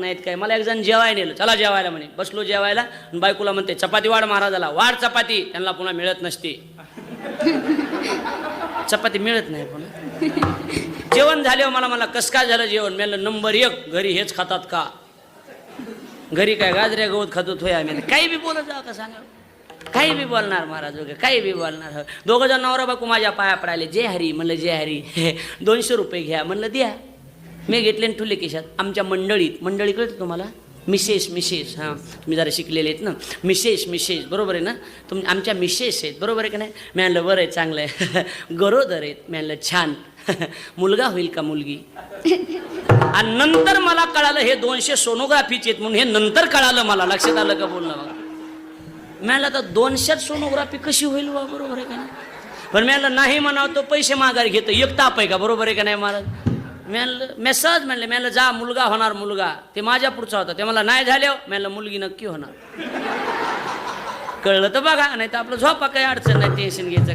नाहीत काय. मला एक जण जेवायला नेलं, चला जेवायला म्हणे. बसलो जेवायला, बायकोला म्हणते चपाती वाढ महाराजाला, वाढ चपाती. त्यांना पुन्हा मिळत नसते, चपाती मिळत नाही पुन्हा. जेवण झाल्यावर मला कसं काय झालं जेवण. मी म्हणलं नंबर 1, घरी हेच खातात का? घरी काय गाजऱ्या गवत खातो होय आम्ही. काही बी बोलत जावं का सांगा, काही बी बोलणार महाराज वगैरे, काही बी बोलणार. दोघं जण नवरा बायको माझ्या पाया पडायले. जय हरी म्हणलं, जय हरी. 200 रुपये घ्या म्हणलं, द्या. मी घेतले आणि ठुले केशात. आमच्या मंडळी कळतं तुम्हाला, मिसेस हां, तुम्ही जरा शिकलेले आहेत ना. मिसेस बरोबर आहे ना, आमच्या मिसेस आहेत बरोबर आहे का नाही. मी म्हणलं बरं आहे, चांगलं आहे. गरोदर आहेत. मी म्हणलं छान. मुलगा होईल का मुलगी? आणि नंतर मला कळालं हे 200 सोनोग्राफीचे आहेत म्हणून. हे नंतर कळालं मला, लक्षात आलं का बोलणं बघा. मी म्हणलं आता 200 सोनोग्राफी कशी होईल बा, बरोबर आहे का नाही. पण मी म्हणलं नाही म्हणावं तो पैसे माघारी घेतो, एक ताप आहे का, बरोबर आहे का नाही महाराज. मी सहज म्हणलं जा मुलगा होणार मुलगा. ते माझ्या पुढचा होता, ते मला नाही झाल्यावर म्हणलं मुलगी नक्की होणार. कळलं तर बघा, नाही तर आपलं झोपा काही अडचण नाही, टेन्शन घ्यायचं.